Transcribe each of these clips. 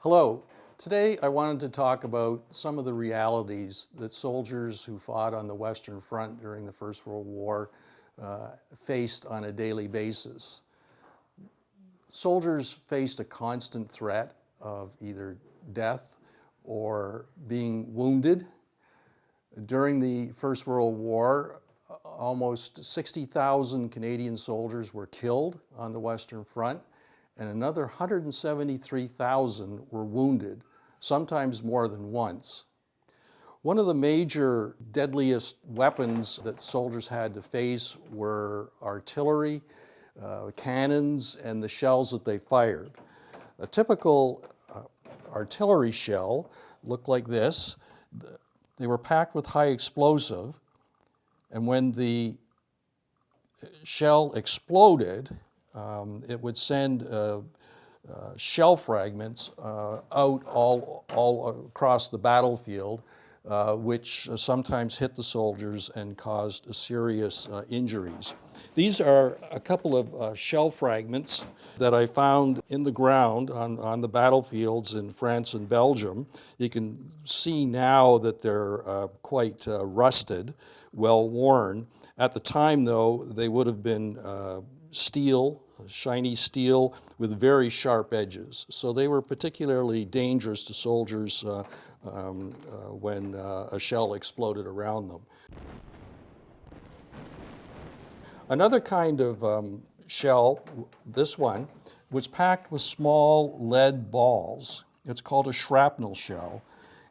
Hello. Today I wanted to talk about some of the realities that soldiers who fought on the Western Front during the First World War faced on a daily basis. Soldiers faced a constant threat of either death or being wounded. During the First World War, almost 60,000 Canadian soldiers were killed on the Western Front, and another 173,000 were wounded, sometimes more than once. One of the major deadliest weapons that soldiers had to face were artillery, cannons, and the shells that they fired. A typical artillery shell looked like this. They were packed with high explosive, and when the shell exploded, it would send shell fragments out all across the battlefield, which sometimes hit the soldiers and caused serious injuries. These are a couple of shell fragments that I found in the ground on the battlefields in France and Belgium. You can see now that they're quite rusted, well worn. At the time, though, they would have been steel, shiny steel with very sharp edges. So they were particularly dangerous to soldiers when a shell exploded around them. Another kind of shell, this one, was packed with small lead balls. It's called a shrapnel shell.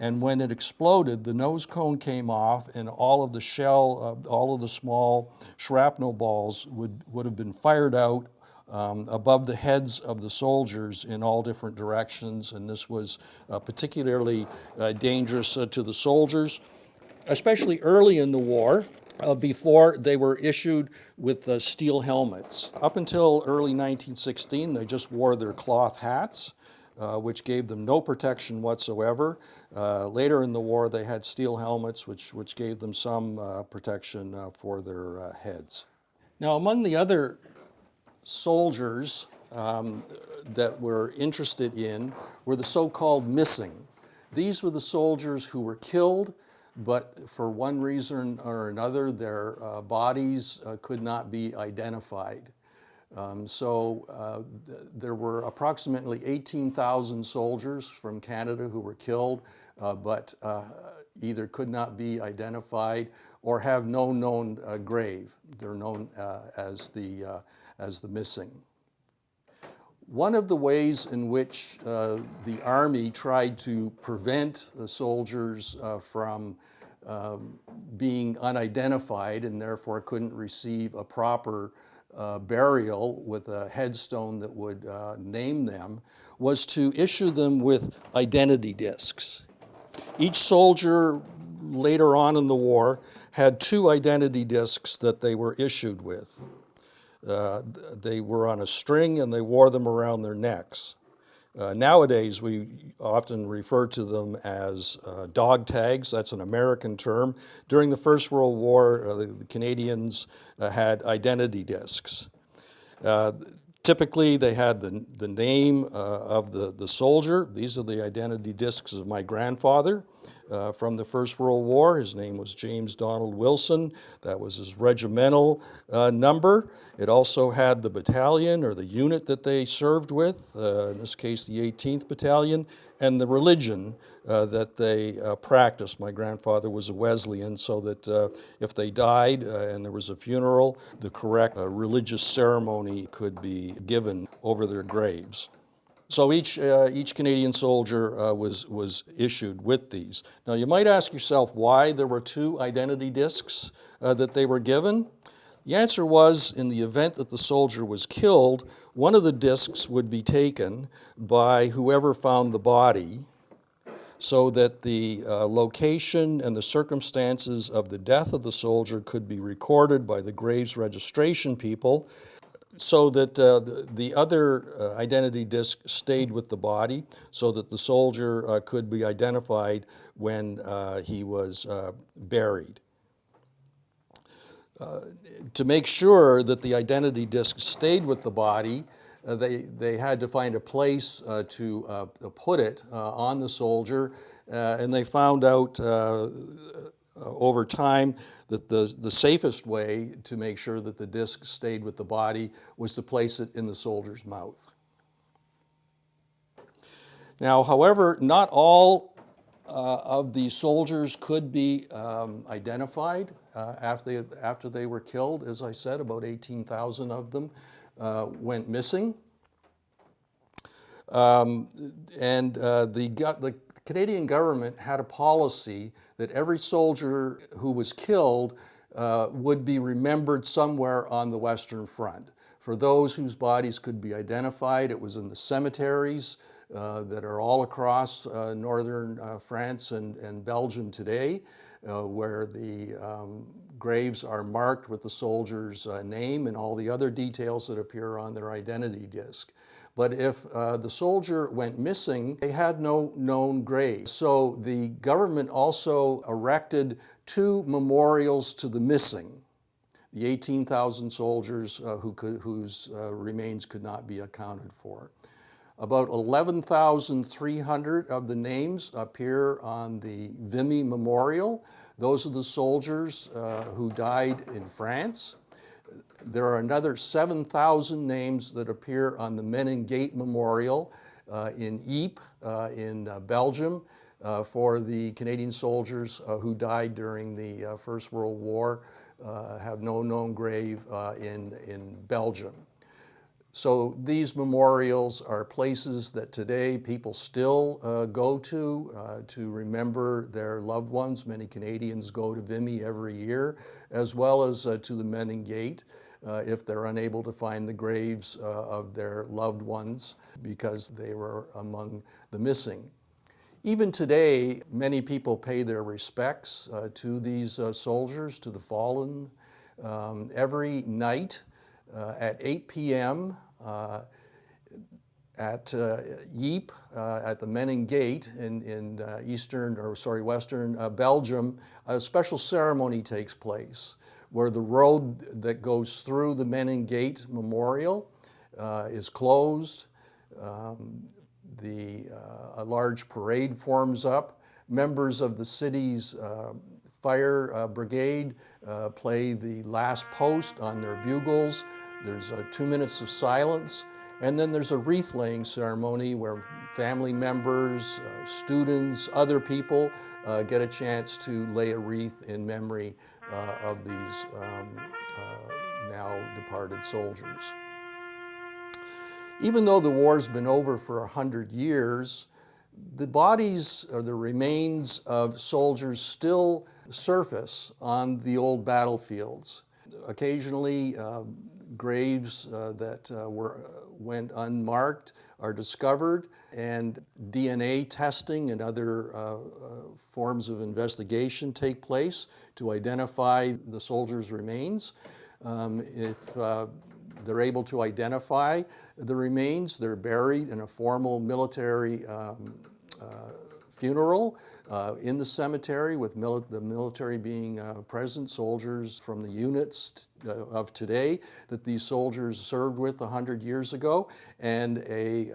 And when it exploded, the nose cone came off, and all of the all of the small shrapnel balls would have been fired out above the heads of the soldiers in all different directions. And this was particularly dangerous to the soldiers, especially early in the war. Before they were issued with steel helmets. Up until early 1916, they just wore their cloth hats, which gave them no protection whatsoever. Later in the war, they had steel helmets, which gave them some protection for their heads. Now, among the other soldiers that we're interested in were the so-called missing. These were the soldiers who were killed, but for one reason or another, their bodies could not be identified. There were approximately 18,000 soldiers from Canada who were killed, but either could not be identified or have no known grave. They're known as the missing. One of the ways in which the Army tried to prevent the soldiers from being unidentified and therefore couldn't receive a proper burial with a headstone that would name them was to issue them with identity discs. Each soldier later on in the war had 2 identity discs that they were issued with. They were on a string and they wore them around their necks. Nowadays, we often refer to them as dog tags. That's an American term. During the First World War, the Canadians had identity discs. Typically, they had the name of the soldier. These are the identity discs of my grandfather from the First World War. His name was James Donald Wilson. That was his regimental number. It also had the battalion or the unit that they served with, in this case the 18th Battalion, and the religion that they practiced. My grandfather was a Wesleyan, so that if they died and there was a funeral, the correct religious ceremony could be given over their graves. So each Canadian soldier was issued with these. Now you might ask yourself why there were 2 identity discs that they were given. The answer was, in the event that the soldier was killed, one of the discs would be taken by whoever found the body, so that the location and the circumstances of the death of the soldier could be recorded by the graves registration people, so that the other identity disc stayed with the body, so that the soldier could be identified when he was buried. To make sure that the identity disc stayed with the body, they had to find a place to put it on the soldier, and they found out over time that the safest way to make sure that the disc stayed with the body was to place it in the soldier's mouth. Now, however, not all of these soldiers could be identified after they were killed. As I said, about 18,000 of them went missing. The Canadian government had a policy that every soldier who was killed would be remembered somewhere on the Western Front. For those whose bodies could be identified, it was in the cemeteries that are all across northern France and Belgium today, where the graves are marked with the soldier's name and all the other details that appear on their identity disc. But if the soldier went missing, they had no known grave. So the government also erected 2 memorials to the missing, the 18,000 soldiers whose remains could not be accounted for. About 11,300 of the names appear on the Vimy Memorial. Those are the soldiers who died in France. There are another 7,000 names that appear on the Meningate Memorial in Ypres in Belgium for the Canadian soldiers who died during the First World War, have no known grave in Belgium. So these memorials are places that today people still go to remember their loved ones. Many Canadians go to Vimy every year, as well as to the Meningate if they're unable to find the graves of their loved ones because they were among the missing. Even today, many people pay their respects to these soldiers, to the fallen. Every night, at 8 p.m. At Ypres, at the Meningate in western Belgium, a special ceremony takes place where the road that goes through the Meningate Memorial is closed. A large parade forms up. Members of the city's fire brigade play the last post on their bugles. There's 2 minutes of silence, and then there's a wreath-laying ceremony where family members, students, other people get a chance to lay a wreath in memory of these now departed soldiers. Even though the war's been over for 100 years, the bodies or the remains of soldiers still surface on the old battlefields. Occasionally, graves that went unmarked are discovered, and DNA testing and other forms of investigation take place to identify the soldiers' remains. If they're able to identify the remains, they're buried in a formal military funeral in the cemetery, with the military being present, soldiers from the units of today that these soldiers served with 100 years ago, and a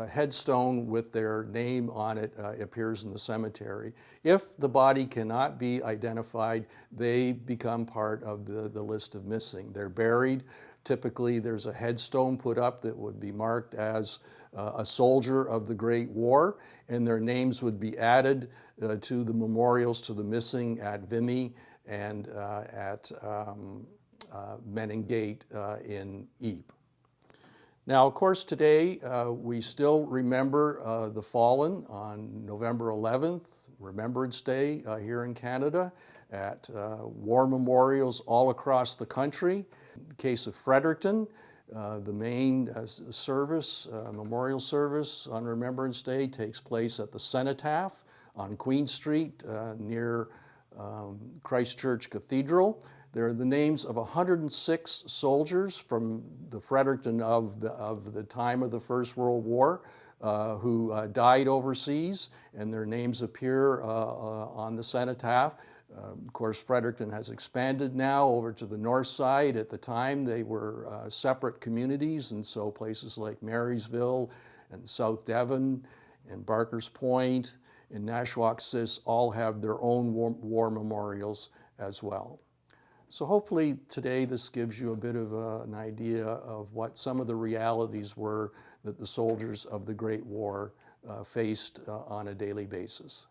headstone with their name on it appears in the cemetery. If the body cannot be identified, they become part of the list of missing. They're buried. Typically, there's a headstone put up that would be marked as a soldier of the Great War, and their names would be added to the memorials to the missing at Vimy and at Meningate in Ypres. Now, of course, today we still remember the fallen on November 11th, Remembrance Day here in Canada, at war memorials all across the country. In the case of Fredericton, the main service, memorial service on Remembrance Day takes place at the Cenotaph on Queen Street near Christ Church Cathedral. There are the names of 106 soldiers from the Fredericton of the time of the First World War who died overseas, and their names appear on the Cenotaph. Of course, Fredericton has expanded now over to the north side. At the time, they were separate communities, and so places like Marysville and South Devon and Barker's Point and Nashwaaksis all have their own war memorials as well. So hopefully today this gives you a bit of an idea of what some of the realities were that the soldiers of the Great War faced on a daily basis.